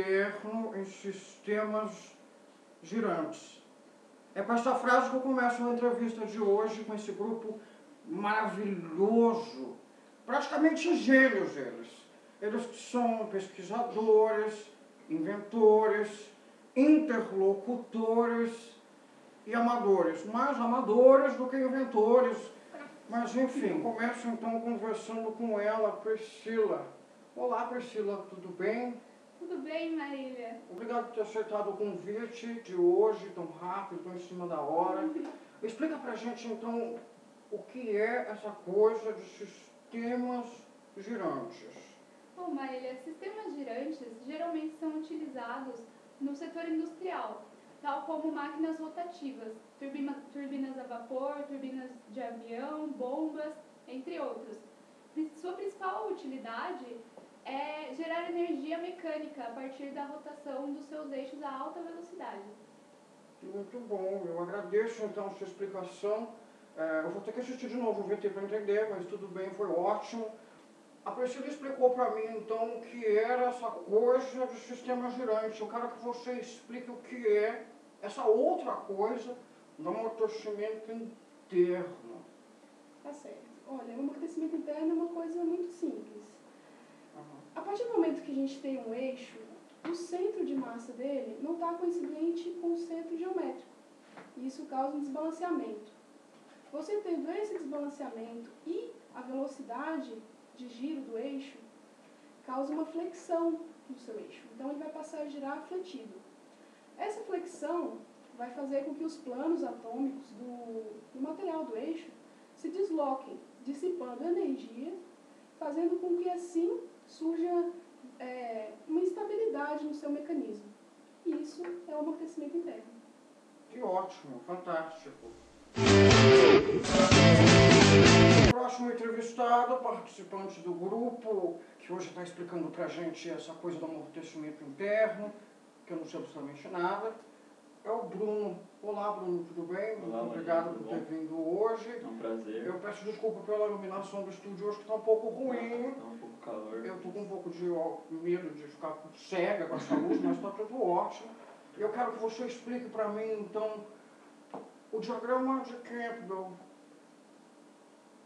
interno em sistemas girantes. É com essa frase que eu começo a entrevista de hoje com esse grupo maravilhoso, praticamente gênios eles. Eles que são pesquisadores, inventores, interlocutores e amadores. Mais amadores do que inventores. Mas enfim, começo então conversando com ela, Priscila. Olá, Priscila, tudo bem? Tudo bem, Marília? Obrigado por ter aceitado o convite de hoje, tão rápido, tão em cima da hora. Explica pra gente então o que é essa coisa de sistemas girantes. Bom, Marília, sistemas girantes geralmente são utilizados no setor industrial, tal como máquinas rotativas, turbinas a vapor, turbinas de avião, bombas, entre outros. Sua principal utilidade é gerar energia mecânica a partir da rotação dos seus eixos a alta velocidade. Muito bom, eu agradeço então a sua explicação. Eu vou ter que assistir de novo o VT para entender, mas tudo bem, foi ótimo. A Priscila explicou para mim então o que era essa coisa de sistema girante. Eu quero que você explique o que é essa outra coisa do amortecimento interno. Tá certo. Olha, o amortecimento interno é uma coisa muito simples. A partir do momento que a gente tem um eixo, o centro de massa dele não está coincidente com o centro geométrico. E isso causa um desbalanceamento. Você tendo esse desbalanceamento e a velocidade de giro do eixo, causa uma flexão no seu eixo. Então ele vai passar a girar fletido. Essa flexão vai fazer com que os planos atômicos do material do eixo se desloquem, dissipando energia, fazendo com que assim surja uma instabilidade no seu mecanismo. E isso é o amortecimento interno. Que ótimo, fantástico. Próximo entrevistado, participante do grupo, que hoje está explicando pra gente essa coisa do amortecimento interno, que eu não sei absolutamente nada, é o Bruno. Olá, Bruno, tudo bem? Olá, muito obrigado Maria, por ter vindo hoje. É um prazer. Eu peço desculpa pela iluminação do estúdio hoje, que está um pouco ruim. Está um pouco calor. Eu estou com um pouco de medo de ficar cega com essa luz, mas está tudo ótimo. Eu quero que você explique para mim, então, o diagrama de Campbell.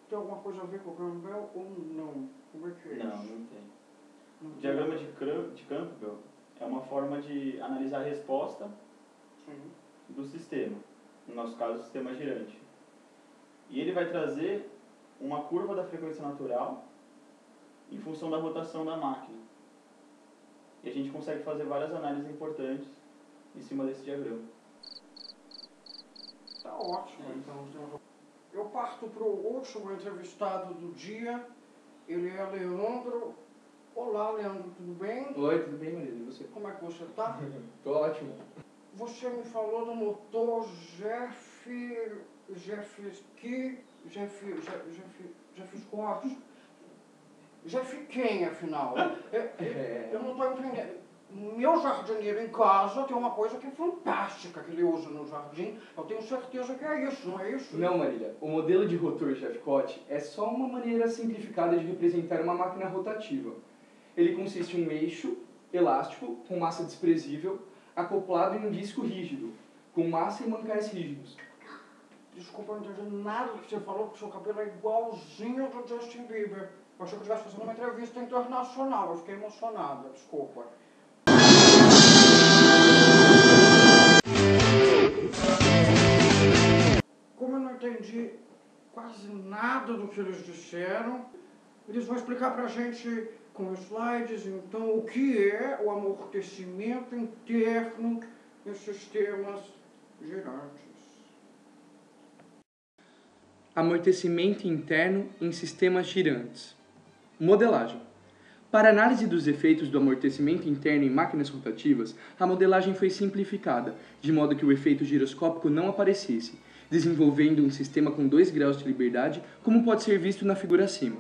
Tem alguma coisa a ver com o Campbell ou não? Como é que é Não, isso? não tem. Não O diagrama de Campbell é uma forma de analisar a resposta Sim. do sistema, no nosso caso, o sistema girante. E ele vai trazer uma curva da frequência natural em função da rotação da máquina. E a gente consegue fazer várias análises importantes em cima desse diagrama. Tá ótimo, então. Eu parto para o último entrevistado do dia. Ele é Leandro. Olá, Leandro, tudo bem? Oi, tudo bem, Maria? E você? Como é que você está? Tô ótimo. Você me falou do motor Jeff Scott. Jeff quem, afinal? Eu não estou entendendo. Meu jardineiro em casa tem uma coisa que é fantástica que ele usa no jardim. Eu tenho certeza que é isso, não é isso? Não, Marília. O modelo de rotor Jeffcott é só uma maneira simplificada de representar uma máquina rotativa. Ele consiste em um eixo elástico com massa desprezível acoplado em um disco rígido, com massa e mancais rígidos. Desculpa, eu não entendi nada do que você falou, porque seu cabelo é igualzinho ao do Justin Bieber. Eu achei que eu estivesse fazendo uma entrevista internacional, eu fiquei emocionada, desculpa. Como eu não entendi quase nada do que eles disseram, eles vão explicar pra gente com slides, então, o que é o amortecimento interno em sistemas girantes. Amortecimento interno em sistemas girantes. Modelagem. Para análise dos efeitos do amortecimento interno em máquinas rotativas, a modelagem foi simplificada, de modo que o efeito giroscópico não aparecesse, desenvolvendo um sistema com 2 graus de liberdade, como pode ser visto na figura acima.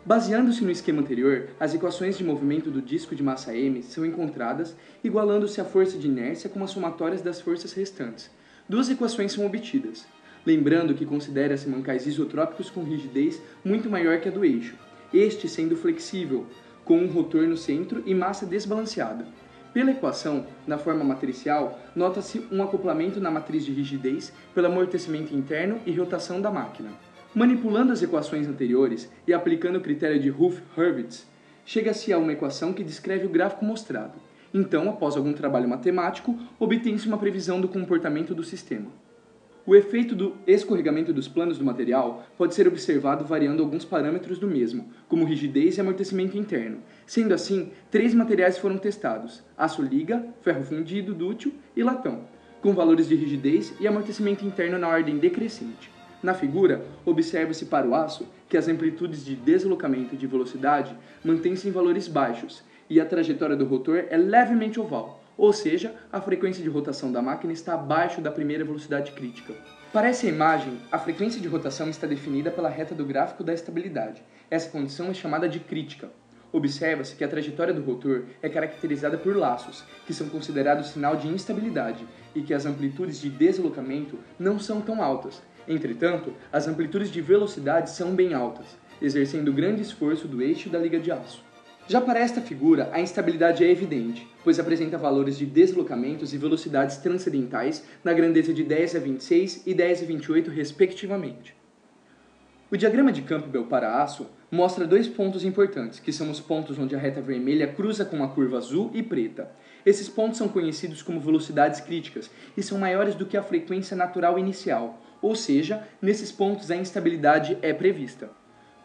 Baseando-se no esquema anterior, as equações de movimento do disco de massa m são encontradas, igualando-se a força de inércia com as somatórias das forças restantes. 2 equações são obtidas. Lembrando que considera-se mancais isotrópicos com rigidez muito maior que a do eixo, este sendo flexível, com um rotor no centro e massa desbalanceada. Pela equação, na forma matricial, nota-se um acoplamento na matriz de rigidez pelo amortecimento interno e rotação da máquina. Manipulando as equações anteriores e aplicando o critério de Hurwitz, chega-se a uma equação que descreve o gráfico mostrado. Então, após algum trabalho matemático, obtém-se uma previsão do comportamento do sistema. O efeito do escorregamento dos planos do material pode ser observado variando alguns parâmetros do mesmo, como rigidez e amortecimento interno. Sendo assim, 3 materiais foram testados: aço liga, ferro fundido dútil e latão, com valores de rigidez e amortecimento interno na ordem decrescente. Na figura, observa-se para o aço que as amplitudes de deslocamento e de velocidade mantêm-se em valores baixos e a trajetória do rotor é levemente oval, ou seja, a frequência de rotação da máquina está abaixo da primeira velocidade crítica. Para essa imagem, a frequência de rotação está definida pela reta do gráfico da estabilidade. Essa condição é chamada de crítica. Observa-se que a trajetória do rotor é caracterizada por laços, que são considerados sinal de instabilidade, e que as amplitudes de deslocamento não são tão altas. Entretanto, as amplitudes de velocidade são bem altas, exercendo grande esforço do eixo da liga de aço. Já para esta figura, a instabilidade é evidente, pois apresenta valores de deslocamentos e velocidades transcendentais na grandeza de 10 a 26 e 10 a 28, respectivamente. O diagrama de Campbell para aço mostra 2 pontos importantes, que são os pontos onde a reta vermelha cruza com a curva azul e preta. Esses pontos são conhecidos como velocidades críticas e são maiores do que a frequência natural inicial, ou seja, nesses pontos a instabilidade é prevista.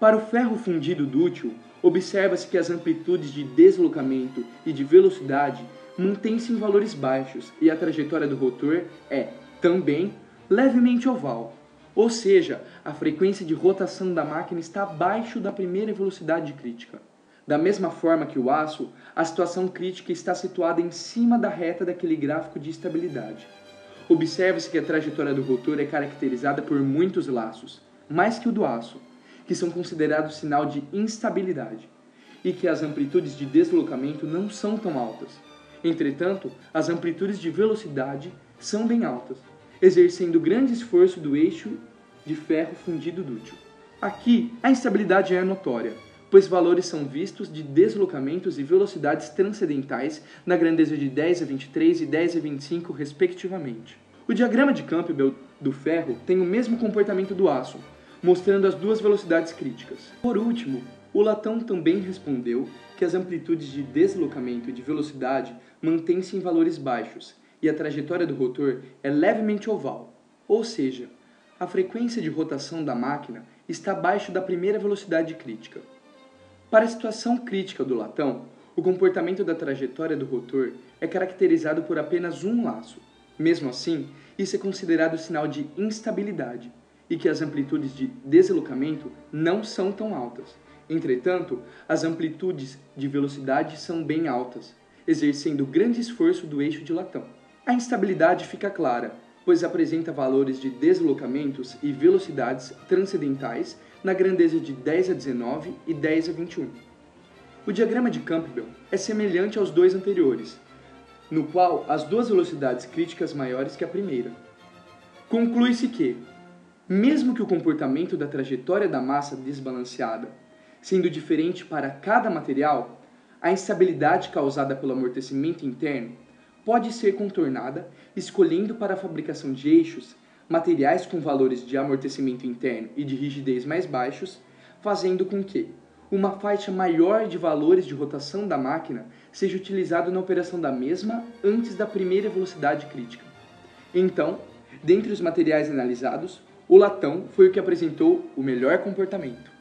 Para o ferro fundido dútil, observa-se que as amplitudes de deslocamento e de velocidade mantêm-se em valores baixos e a trajetória do rotor é, também, levemente oval, ou seja, a frequência de rotação da máquina está abaixo da primeira velocidade crítica. Da mesma forma que o aço, a situação crítica está situada em cima da reta daquele gráfico de estabilidade. Observa-se que a trajetória do rotor é caracterizada por muitos laços, mais que o do aço, que são considerados sinal de instabilidade, e que as amplitudes de deslocamento não são tão altas. Entretanto, as amplitudes de velocidade são bem altas, exercendo grande esforço do eixo de ferro fundido dútil. Aqui, a instabilidade é notória, pois valores são vistos de deslocamentos e velocidades transcendentais na grandeza de 10 a 23 e 10 a 25, respectivamente. O diagrama de Campbell do ferro tem o mesmo comportamento do aço, mostrando as 2 velocidades críticas. Por último, o latão também respondeu que as amplitudes de deslocamento e de velocidade mantêm-se em valores baixos e a trajetória do rotor é levemente oval, ou seja, a frequência de rotação da máquina está abaixo da primeira velocidade crítica. Para a situação crítica do latão, o comportamento da trajetória do rotor é caracterizado por apenas um laço. Mesmo assim, isso é considerado sinal de instabilidade, e que as amplitudes de deslocamento não são tão altas. Entretanto, as amplitudes de velocidade são bem altas, exercendo grande esforço do eixo de latão. A instabilidade fica clara, pois apresenta valores de deslocamentos e velocidades transcendentais na grandeza de 10 a 19 e 10 a 21. O diagrama de Campbell é semelhante aos 2 anteriores, no qual as 2 velocidades críticas maiores que a primeira. Conclui-se que, mesmo que o comportamento da trajetória da massa desbalanceada sendo diferente para cada material, a instabilidade causada pelo amortecimento interno pode ser contornada escolhendo para a fabricação de eixos materiais com valores de amortecimento interno e de rigidez mais baixos, fazendo com que uma faixa maior de valores de rotação da máquina seja utilizado na operação da mesma antes da primeira velocidade crítica. Então, dentre os materiais analisados, o latão foi o que apresentou o melhor comportamento.